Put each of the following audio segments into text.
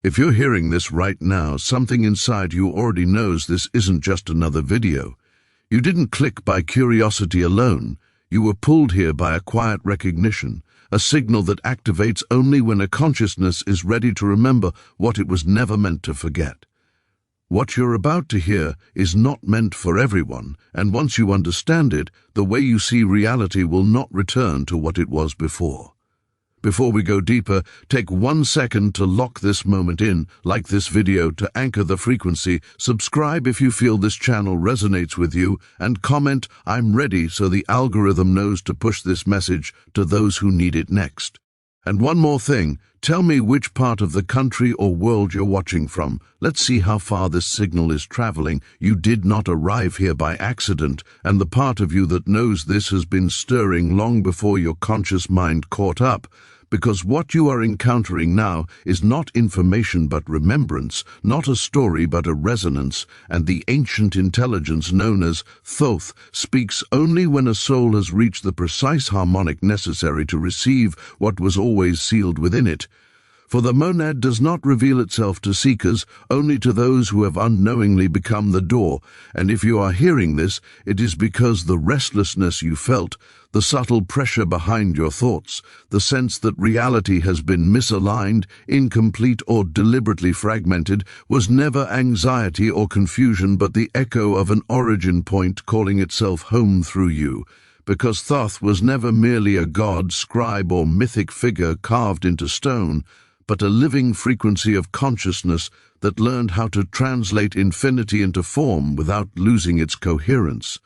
If you're hearing this right now, something inside you already knows this isn't just another video. You didn't click by curiosity alone. You were pulled here by a quiet recognition, a signal that activates only when a consciousness is ready to remember what it was never meant to forget. What you're about to hear is not meant for everyone, and once you understand it, the way you see reality will not return to what it was before. Before we go deeper, take 1 second to lock this moment in, like this video to anchor the frequency, subscribe if you feel this channel resonates with you, and comment, "I'm ready," so the algorithm knows to push this message to those who need it next. And one more thing, tell me which part of the country or world you're watching from. Let's see how far this signal is traveling. You did not arrive here by accident, and the part of you that knows this has been stirring long before your conscious mind caught up. Because what you are encountering now is not information but remembrance, not a story but a resonance, and the ancient intelligence known as Thoth speaks only when a soul has reached the precise harmonic necessary to receive what was always sealed within it. For the monad does not reveal itself to seekers, only to those who have unknowingly become the door, and if you are hearing this, it is because the restlessness you felt, the subtle pressure behind your thoughts, the sense that reality has been misaligned, incomplete or deliberately fragmented, was never anxiety or confusion but the echo of an origin point calling itself home through you. Because Thoth was never merely a god, scribe or mythic figure carved into stone, but a living frequency of consciousness that learned how to translate infinity into form without losing its coherence.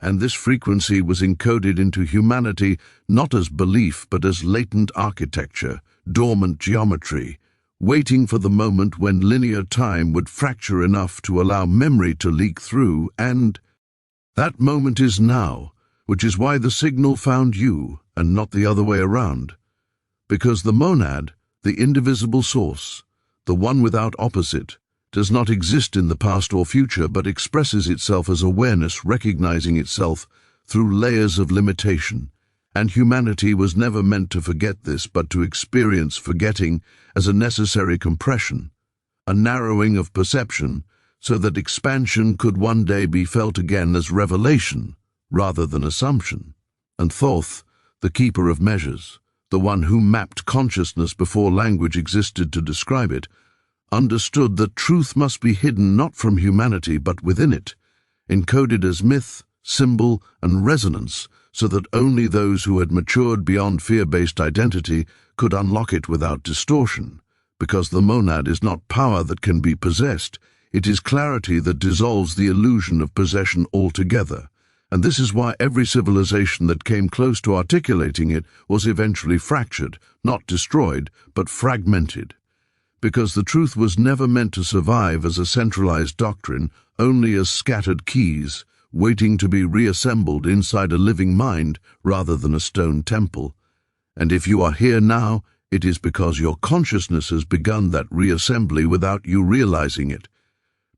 And this frequency was encoded into humanity not as belief but as latent architecture, dormant geometry, waiting for the moment when linear time would fracture enough to allow memory to leak through, and that moment is now, which is why the signal found you and not the other way around. Because the monad, the indivisible source, the one without opposite, does not exist in the past or future but expresses itself as awareness recognizing itself through layers of limitation. And humanity was never meant to forget this but to experience forgetting as a necessary compression, a narrowing of perception, so that expansion could one day be felt again as revelation rather than assumption. And Thoth, the keeper of measures, the one who mapped consciousness before language existed to describe it, understood that truth must be hidden not from humanity but within it, encoded as myth, symbol, and resonance, so that only those who had matured beyond fear-based identity could unlock it without distortion. Because the monad is not power that can be possessed, it is clarity that dissolves the illusion of possession altogether. And this is why every civilization that came close to articulating it was eventually fractured, not destroyed, but fragmented. Because the truth was never meant to survive as a centralized doctrine, only as scattered keys, waiting to be reassembled inside a living mind rather than a stone temple. And if you are here now, it is because your consciousness has begun that reassembly without you realizing it.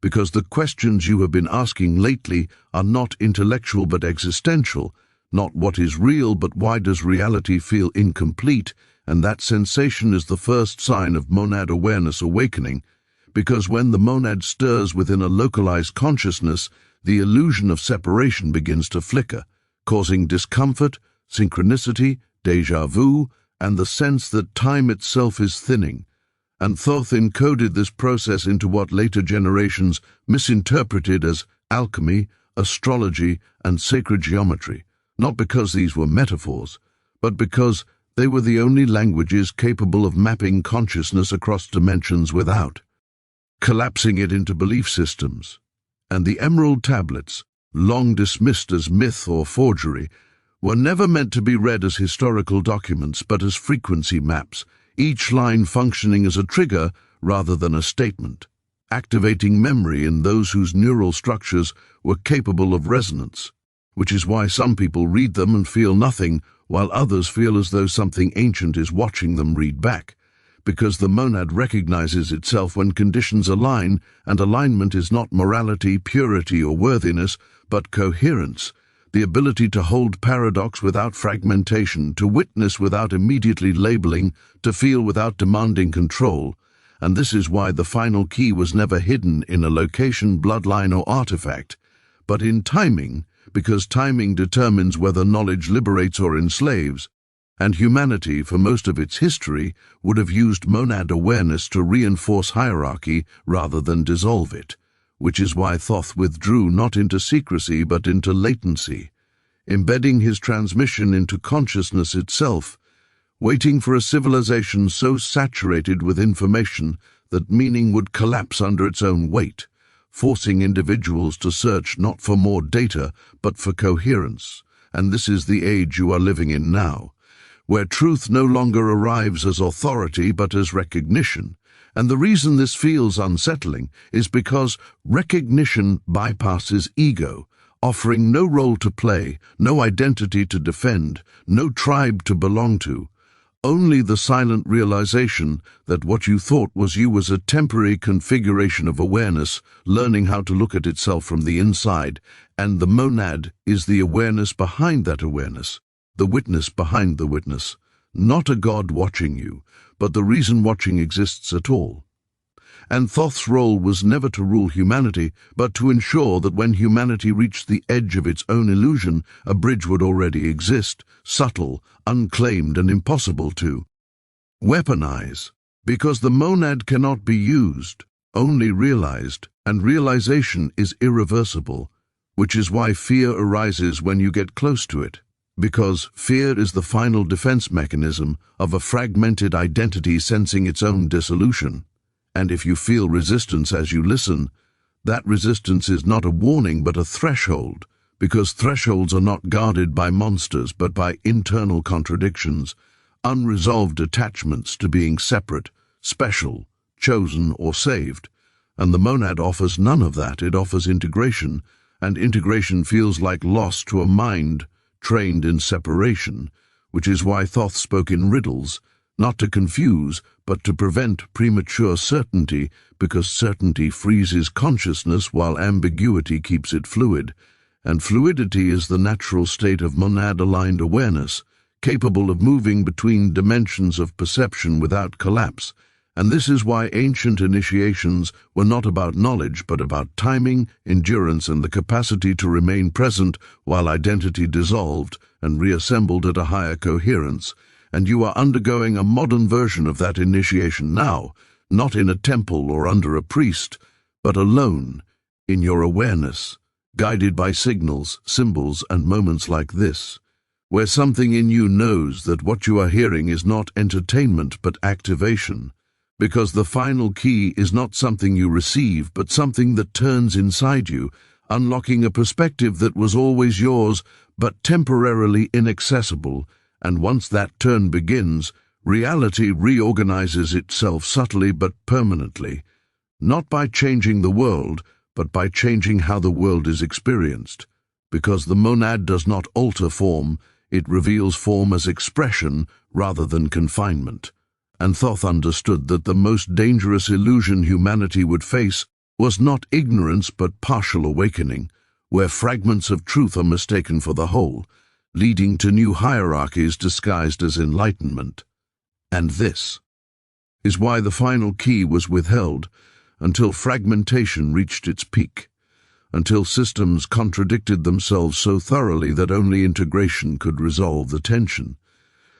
Because the questions you have been asking lately are not intellectual but existential, not what is real but why does reality feel incomplete, and that sensation is the first sign of monad awareness awakening, because when the monad stirs within a localized consciousness, the illusion of separation begins to flicker, causing discomfort, synchronicity, déjà vu, and the sense that time itself is thinning. And Thoth encoded this process into what later generations misinterpreted as alchemy, astrology, and sacred geometry, not because these were metaphors, but because they were the only languages capable of mapping consciousness across dimensions without collapsing it into belief systems. And the emerald tablets, long dismissed as myth or forgery, were never meant to be read as historical documents but as frequency maps, each line functioning as a trigger rather than a statement, activating memory in those whose neural structures were capable of resonance, which is why some people read them and feel nothing, while others feel as though something ancient is watching them read back, because the monad recognizes itself when conditions align, and alignment is not morality, purity, or worthiness, but coherence, the ability to hold paradox without fragmentation, to witness without immediately labeling, to feel without demanding control. and this is why the final key was never hidden in a location, bloodline, or artifact, but in timing, because timing determines whether knowledge liberates or enslaves, and humanity, for most of its history, would have used monad awareness to reinforce hierarchy rather than dissolve it, which is why Thoth withdrew not into secrecy but into latency, embedding his transmission into consciousness itself, waiting for a civilization so saturated with information that meaning would collapse under its own weight, forcing individuals to search not for more data but for coherence. And this is the age you are living in now, where truth no longer arrives as authority but as recognition. And the reason this feels unsettling is because recognition bypasses ego, offering no role to play, no identity to defend, no tribe to belong to. Only the silent realization that what you thought was you was a temporary configuration of awareness, learning how to look at itself from the inside, and the monad is the awareness behind that awareness, the witness behind the witness, not a god watching you, but the reason watching exists at all. And Thoth's role was never to rule humanity, but to ensure that when humanity reached the edge of its own illusion, a bridge would already exist, subtle, unclaimed, and impossible to weaponize. Because the monad cannot be used, only realized, and realization is irreversible, which is why fear arises when you get close to it. Because fear is the final defense mechanism of a fragmented identity sensing its own dissolution. And if you feel resistance as you listen, that resistance is not a warning but a threshold, because thresholds are not guarded by monsters but by internal contradictions, unresolved attachments to being separate, special, chosen, or saved. And the monad offers none of that. It offers integration, and integration feels like loss to a mind trained in separation, which is why Thoth spoke in riddles, not to confuse, but to prevent premature certainty, because certainty freezes consciousness while ambiguity keeps it fluid. And fluidity is the natural state of monad-aligned awareness, capable of moving between dimensions of perception without collapse. And this is why ancient initiations were not about knowledge, but about timing, endurance, and the capacity to remain present while identity dissolved and reassembled at a higher coherence. And you are undergoing a modern version of that initiation now, not in a temple or under a priest, but alone, in your awareness, guided by signals, symbols, and moments like this, where something in you knows that what you are hearing is not entertainment but activation, because the final key is not something you receive, but something that turns inside you, unlocking a perspective that was always yours, but temporarily inaccessible. And once that turn begins, reality reorganizes itself subtly but permanently, not by changing the world, but by changing how the world is experienced. Because the monad does not alter form, it reveals form as expression rather than confinement. And Thoth understood that the most dangerous illusion humanity would face was not ignorance but partial awakening, where fragments of truth are mistaken for the whole, leading to new hierarchies disguised as enlightenment. And this is why the final key was withheld until fragmentation reached its peak, until systems contradicted themselves so thoroughly that only integration could resolve the tension.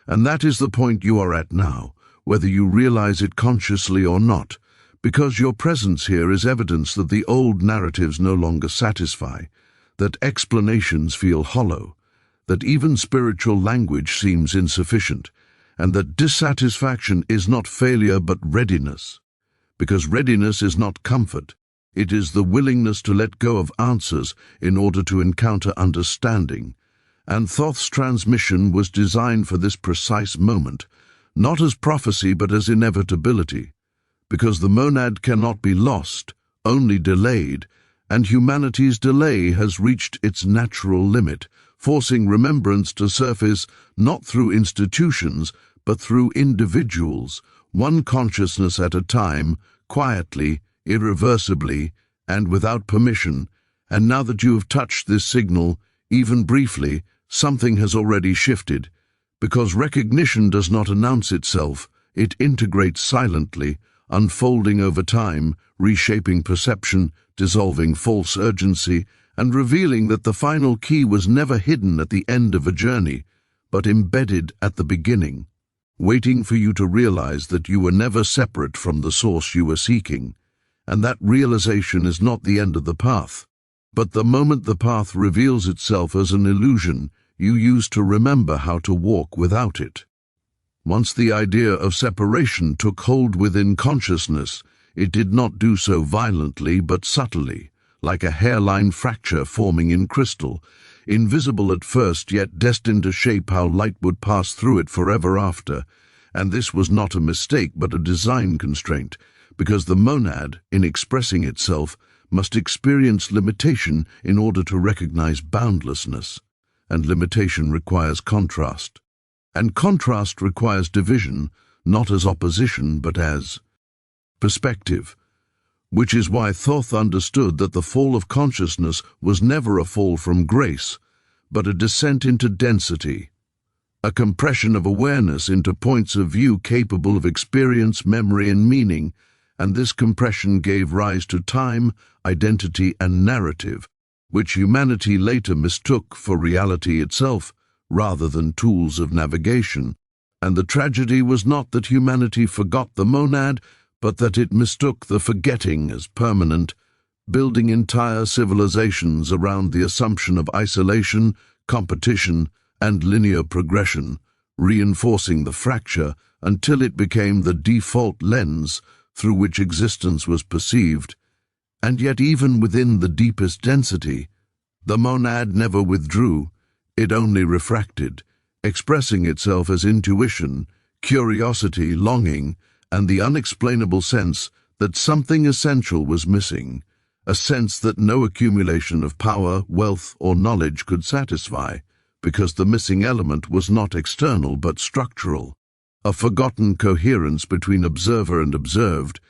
And that is the point you are at now, whether you realize it consciously or not, because your presence here is evidence that the old narratives no longer satisfy, that explanations feel hollow, that even spiritual language seems insufficient, and that dissatisfaction is not failure but readiness. Because readiness is not comfort, it is the willingness to let go of answers in order to encounter understanding. And Thoth's transmission was designed for this precise moment, not as prophecy but as inevitability, because the monad cannot be lost, only delayed, and humanity's delay has reached its natural limit, forcing remembrance to surface not through institutions, but through individuals, one consciousness at a time, quietly, irreversibly, and without permission. And now that you have touched this signal, even briefly, something has already shifted, because recognition does not announce itself, it integrates silently, unfolding over time, reshaping perception, dissolving false urgency, and revealing that the final key was never hidden at the end of a journey, but embedded at the beginning, waiting for you to realize that you were never separate from the source you were seeking, and that realization is not the end of the path, but the moment the path reveals itself as an illusion you use to remember how to walk without it. Once the idea of separation took hold within consciousness, it did not do so violently but subtly, like a hairline fracture forming in crystal, invisible at first yet destined to shape how light would pass through it forever after. And this was not a mistake but a design constraint, because the monad, in expressing itself, must experience limitation in order to recognize boundlessness, and limitation requires contrast. And contrast requires division, not as opposition but as perspective, which is why Thoth understood that the fall of consciousness was never a fall from grace, but a descent into density, a compression of awareness into points of view capable of experience, memory, and meaning, and this compression gave rise to time, identity, and narrative, which humanity later mistook for reality itself, rather than tools of navigation. And the tragedy was not that humanity forgot the monad, but that it mistook the forgetting as permanent, building entire civilizations around the assumption of isolation, competition, and linear progression, reinforcing the fracture until it became the default lens through which existence was perceived. And yet even within the deepest density, the monad never withdrew. It only refracted, expressing itself as intuition, curiosity, longing, and the unexplainable sense that something essential was missing, a sense that no accumulation of power, wealth, or knowledge could satisfy, because the missing element was not external but structural, a forgotten coherence between observer and observed.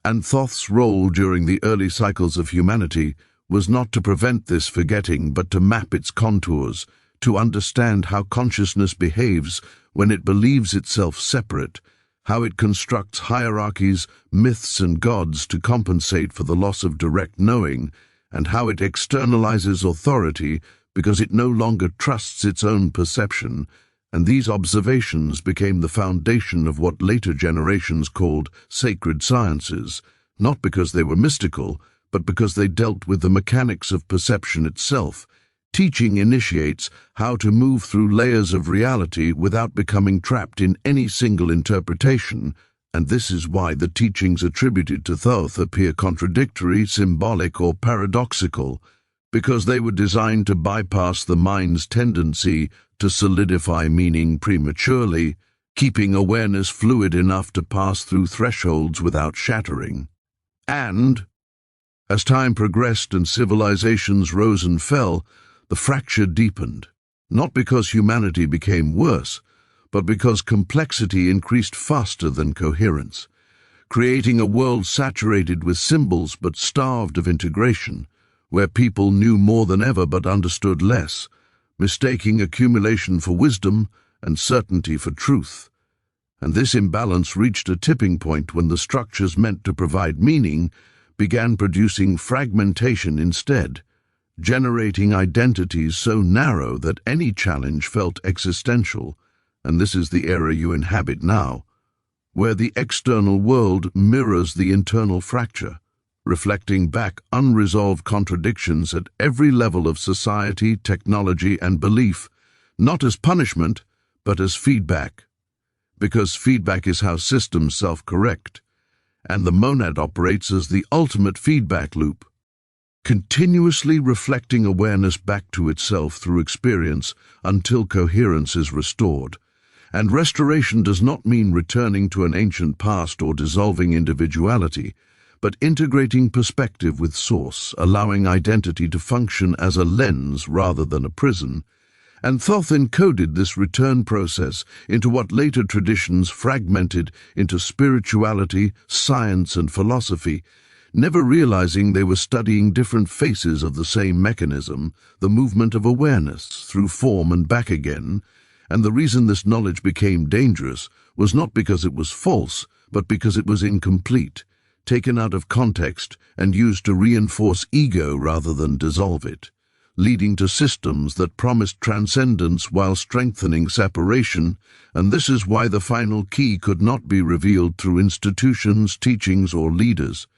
And Thoth's role during the early cycles of humanity was not to prevent this forgetting but to map its contours, to understand how consciousness behaves when it believes itself separate, how it constructs hierarchies, myths, and gods to compensate for the loss of direct knowing, and how it externalizes authority because it no longer trusts its own perception. And these observations became the foundation of what later generations called sacred sciences, not because they were mystical, but because they dealt with the mechanics of perception itself. Teaching initiates how to move through layers of reality without becoming trapped in any single interpretation, and this is why the teachings attributed to Thoth appear contradictory, symbolic, or paradoxical, because they were designed to bypass the mind's tendency to solidify meaning prematurely, keeping awareness fluid enough to pass through thresholds without shattering. And, as time progressed and civilizations rose and fell, the fracture deepened, not because humanity became worse, but because complexity increased faster than coherence, creating a world saturated with symbols but starved of integration, where people knew more than ever but understood less, mistaking accumulation for wisdom and certainty for truth. And this imbalance reached a tipping point when the structures meant to provide meaning began producing fragmentation instead, generating identities so narrow that any challenge felt existential. And this is the era you inhabit now, where the external world mirrors the internal fracture, reflecting back unresolved contradictions at every level of society, technology, and belief, not as punishment, but as feedback. Because feedback is how systems self-correct, and the monad operates as the ultimate feedback loop, continuously reflecting awareness back to itself through experience until coherence is restored. And restoration does not mean returning to an ancient past or dissolving individuality, but integrating perspective with source, allowing identity to function as a lens rather than a prison. And Thoth encoded this return process into what later traditions fragmented into spirituality, science, and philosophy, never realizing they were studying different faces of the same mechanism, the movement of awareness through form and back again. And the reason this knowledge became dangerous was not because it was false, but because it was incomplete, taken out of context and used to reinforce ego rather than dissolve it, leading to systems that promised transcendence while strengthening separation. And this is why the final key could not be revealed through institutions, teachings, or leaders,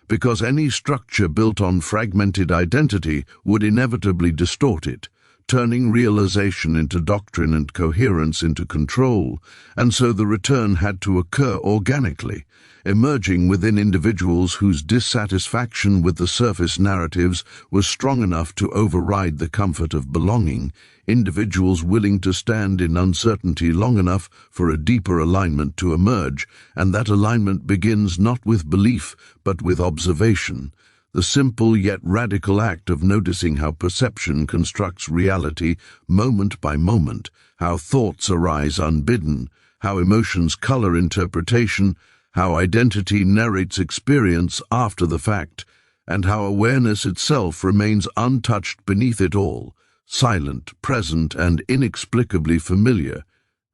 because any structure built on fragmented identity would inevitably distort it, turning realization into doctrine and coherence into control. And so the return had to occur organically, emerging within individuals whose dissatisfaction with the surface narratives was strong enough to override the comfort of belonging, individuals willing to stand in uncertainty long enough for a deeper alignment to emerge. And that alignment begins not with belief, but with observation, the simple yet radical act of noticing how perception constructs reality moment by moment, how thoughts arise unbidden, how emotions color interpretation, how identity narrates experience after the fact, and how awareness itself remains untouched beneath it all, silent, present, and inexplicably familiar.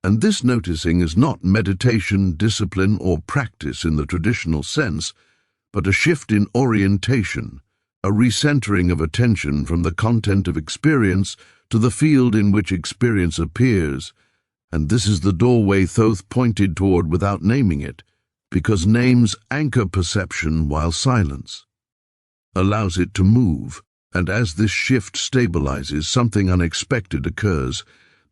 And this noticing is not meditation, discipline, or practice in the traditional sense, but a shift in orientation, a recentering of attention from the content of experience to the field in which experience appears. And this is the doorway Thoth pointed toward without naming it, because names anchor perception while silence allows it to move. And as this shift stabilizes, something unexpected occurs.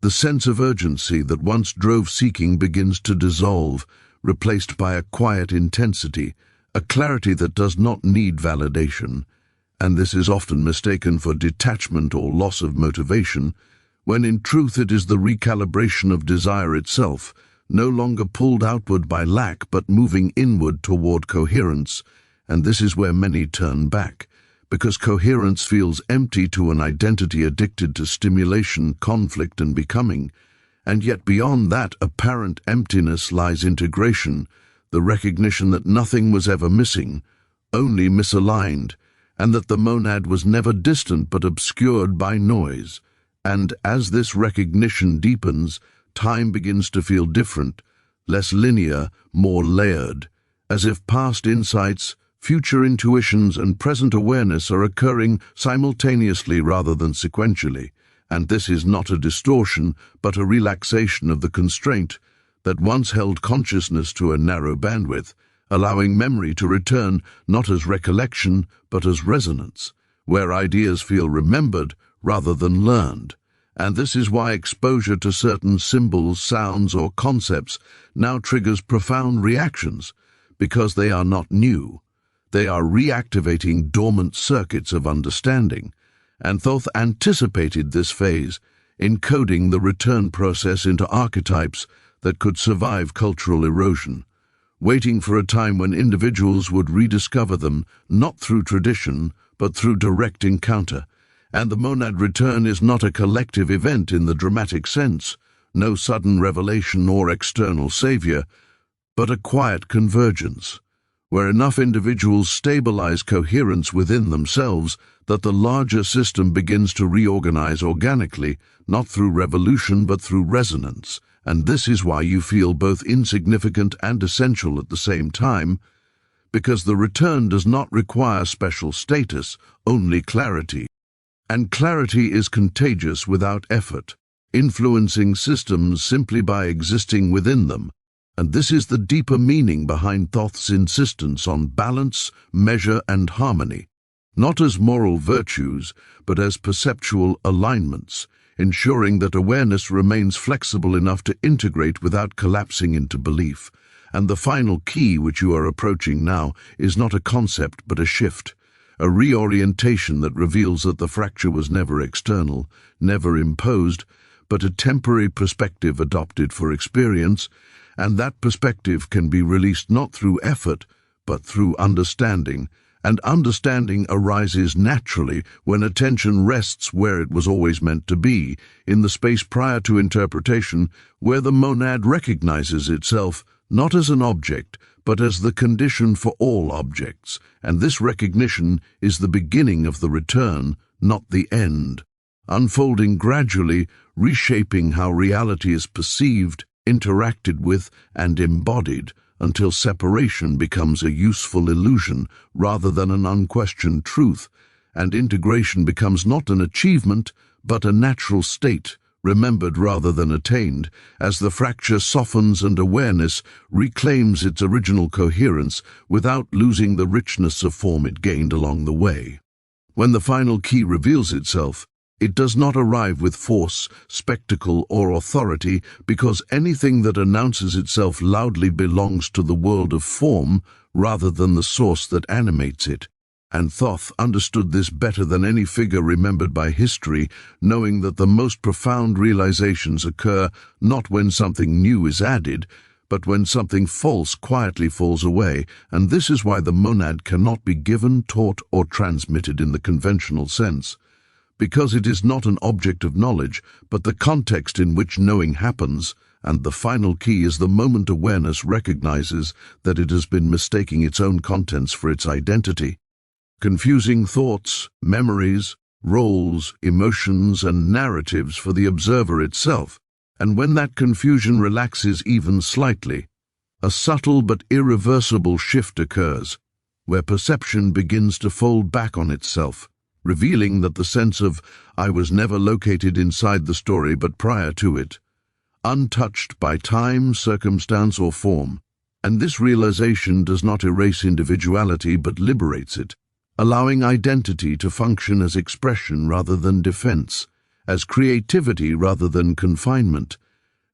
The sense of urgency that once drove seeking begins to dissolve, replaced by a quiet intensity, a clarity that does not need validation. And this is often mistaken for detachment or loss of motivation, when in truth it is the recalibration of desire itself, no longer pulled outward by lack but moving inward toward coherence. And this is where many turn back, because coherence feels empty to an identity addicted to stimulation, conflict, and becoming. And yet beyond that apparent emptiness lies integration, the recognition that nothing was ever missing, only misaligned, and that the monad was never distant but obscured by noise. And as this recognition deepens, time begins to feel different, less linear, more layered, as if past insights, future intuitions, and present awareness are occurring simultaneously rather than sequentially. And this is not a distortion, but a relaxation of the constraint that once held consciousness to a narrow bandwidth, allowing memory to return not as recollection but as resonance, where ideas feel remembered rather than learned. And this is why exposure to certain symbols, sounds, or concepts now triggers profound reactions, because they are not new. They are reactivating dormant circuits of understanding. And Thoth anticipated this phase, encoding the return process into archetypes that could survive cultural erosion, waiting for a time when individuals would rediscover them, not through tradition, but through direct encounter. And the monad return is not a collective event in the dramatic sense, no sudden revelation or external savior, but a quiet convergence, where enough individuals stabilize coherence within themselves that the larger system begins to reorganize organically, not through revolution but through resonance. And this is why you feel both insignificant and essential at the same time, because the return does not require special status, only clarity. And clarity is contagious without effort, influencing systems simply by existing within them. And this is the deeper meaning behind Thoth's insistence on balance, measure, and harmony, not as moral virtues, but as perceptual alignments, ensuring that awareness remains flexible enough to integrate without collapsing into belief. And the final key which you are approaching now is not a concept but a shift, a reorientation that reveals that the fracture was never external, never imposed, but a temporary perspective adopted for experience, and that perspective can be released not through effort, but through understanding. And understanding arises naturally when attention rests where it was always meant to be, in the space prior to interpretation, where the monad recognizes itself not as an object, but as the condition for all objects. And this recognition is the beginning of the return, not the end, unfolding gradually, reshaping how reality is perceived, interacted with, and embodied, until separation becomes a useful illusion rather than an unquestioned truth, and integration becomes not an achievement but a natural state, remembered rather than attained, as the fracture softens and awareness reclaims its original coherence without losing the richness of form it gained along the way. When the final key reveals itself, it does not arrive with force, spectacle, or authority, because anything that announces itself loudly belongs to the world of form rather than the source that animates it. And Thoth understood this better than any figure remembered by history, knowing that the most profound realizations occur not when something new is added, but when something false quietly falls away, and this is why the monad cannot be given, taught, or transmitted in the conventional sense. Because it is not an object of knowledge, but the context in which knowing happens, and the final key is the moment awareness recognizes that it has been mistaking its own contents for its identity. Confusing thoughts, memories, roles, emotions, and narratives for the observer itself, and when that confusion relaxes even slightly, a subtle but irreversible shift occurs, where perception begins to fold back on itself, revealing that the sense of "I was never located inside the story but prior to it," untouched by time, circumstance, or form. And this realization does not erase individuality but liberates it, allowing identity to function as expression rather than defense, as creativity rather than confinement.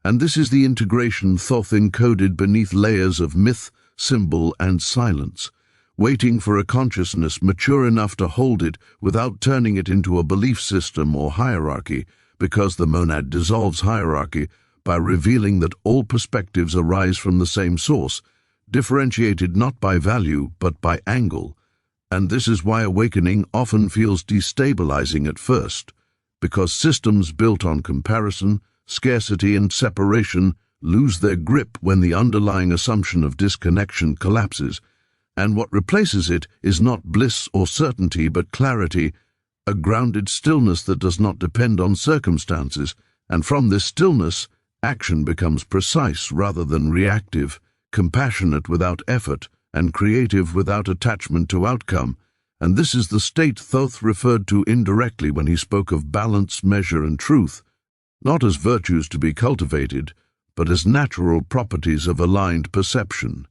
And this is the integration Thoth encoded beneath layers of myth, symbol, and silence, waiting for a consciousness mature enough to hold it without turning it into a belief system or hierarchy, because the monad dissolves hierarchy by revealing that all perspectives arise from the same source, differentiated not by value but by angle. And this is why awakening often feels destabilizing at first, because systems built on comparison, scarcity, and separation lose their grip when the underlying assumption of disconnection collapses, and what replaces it is not bliss or certainty but clarity, a grounded stillness that does not depend on circumstances, and from this stillness, action becomes precise rather than reactive, compassionate without effort, and creative without attachment to outcome. And this is the state Thoth referred to indirectly when he spoke of balance, measure, and truth, not as virtues to be cultivated, but as natural properties of aligned perception.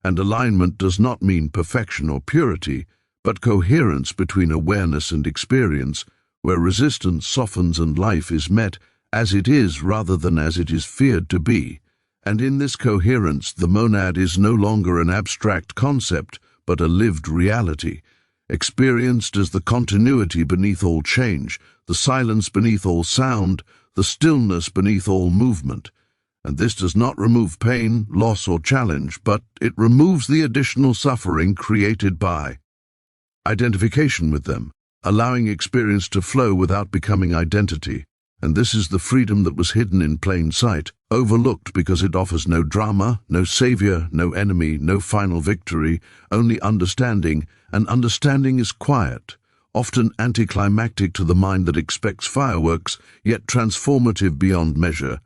And alignment does not mean perfection or purity, but coherence between awareness and experience, where resistance softens and life is met as it is rather than as it is feared to be. And in this coherence, the monad is no longer an abstract concept, but a lived reality, experienced as the continuity beneath all change, the silence beneath all sound, the stillness beneath all movement. And this does not remove pain, loss, or challenge, but it removes the additional suffering created by identification with them, allowing experience to flow without becoming identity. And this is the freedom that was hidden in plain sight, overlooked because it offers no drama, no savior, no enemy, no final victory, only understanding, and understanding is quiet, often anticlimactic to the mind that expects fireworks, yet transformative beyond measure,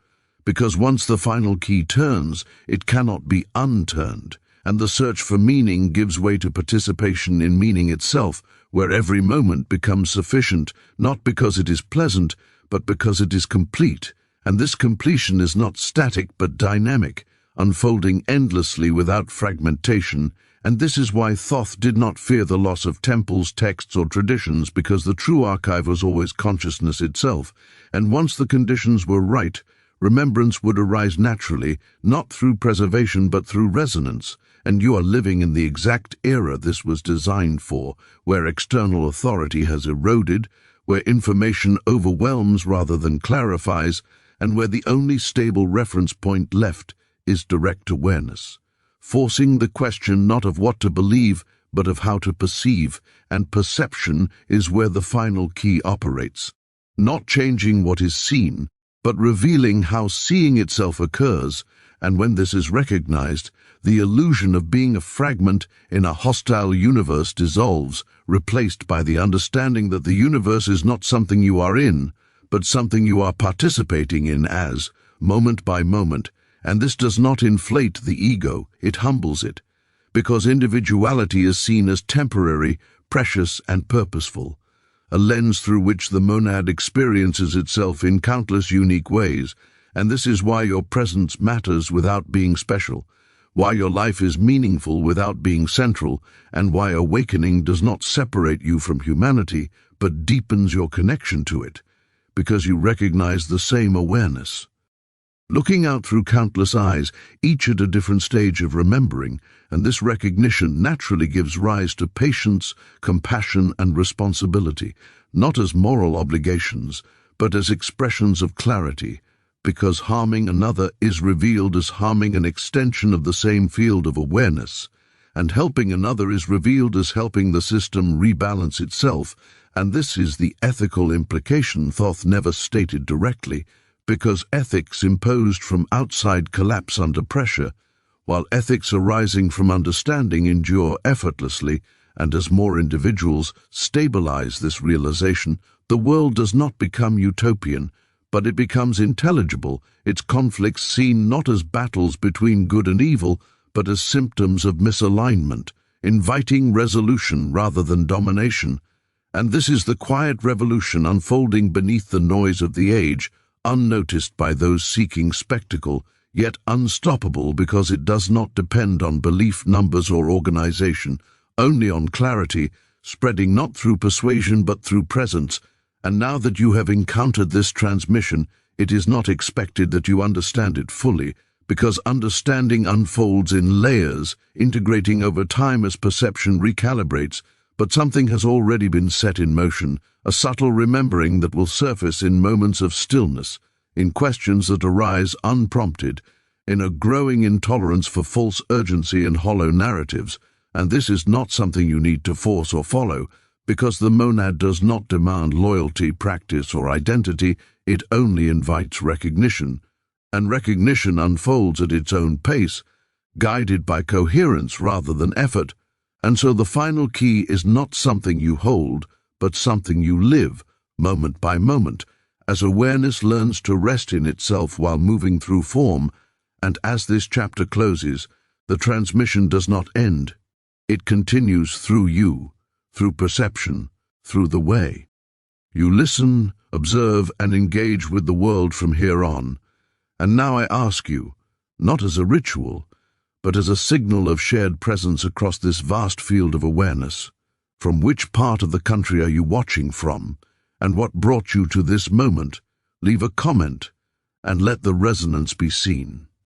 because once the final key turns, it cannot be unturned, and the search for meaning gives way to participation in meaning itself, where every moment becomes sufficient, not because it is pleasant, but because it is complete, and this completion is not static but dynamic, unfolding endlessly without fragmentation. And this is why Thoth did not fear the loss of temples, texts, or traditions, because the true archive was always consciousness itself, and once the conditions were right, remembrance would arise naturally, not through preservation but through resonance. And you are living in the exact era this was designed for, where external authority has eroded, where information overwhelms rather than clarifies, and where the only stable reference point left is direct awareness, forcing the question not of what to believe, but of how to perceive, and perception is where the final key operates, not changing what is seen, but revealing how seeing itself occurs, and when this is recognized, the illusion of being a fragment in a hostile universe dissolves, replaced by the understanding that the universe is not something you are in, but something you are participating in as, moment by moment, And this does not inflate the ego, it humbles it, because individuality is seen as temporary, precious, and purposeful, a lens through which the monad experiences itself in countless unique ways. And this is why your presence matters without being special, why your life is meaningful without being central, and why awakening does not separate you from humanity, but deepens your connection to it, because you recognize the same awareness. Looking out through countless eyes, each at a different stage of remembering, and this recognition naturally gives rise to patience, compassion, and responsibility, not as moral obligations, but as expressions of clarity, because harming another is revealed as harming an extension of the same field of awareness, and helping another is revealed as helping the system rebalance itself, and this is the ethical implication Thoth never stated directly, because ethics imposed from outside collapse under pressure, while ethics arising from understanding endure effortlessly, and as more individuals stabilize this realization, the world does not become utopian, but it becomes intelligible, its conflicts seen not as battles between good and evil, but as symptoms of misalignment, inviting resolution rather than domination. And this is the quiet revolution unfolding beneath the noise of the age, unnoticed by those seeking spectacle, yet unstoppable because it does not depend on belief, numbers, or organization, only on clarity, spreading not through persuasion but through presence. And now that you have encountered this transmission, it is not expected that you understand it fully, because understanding unfolds in layers, integrating over time as perception recalibrates, but something has already been set in motion, a subtle remembering that will surface in moments of stillness, in questions that arise unprompted, in a growing intolerance for false urgency and hollow narratives. And this is not something you need to force or follow, because the monad does not demand loyalty, practice, or identity, it only invites recognition. And recognition unfolds at its own pace, guided by coherence rather than effort. And so the final key is not something you hold, but something you live, moment by moment, as awareness learns to rest in itself while moving through form. And as this chapter closes, the transmission does not end. It continues through you, through perception, through the way. You listen, observe, and engage with the world from here on. And now I ask you, not as a ritual, but as a signal of shared presence across this vast field of awareness, from which part of the country are you watching from, and what brought you to this moment? Leave a comment, and let the resonance be seen.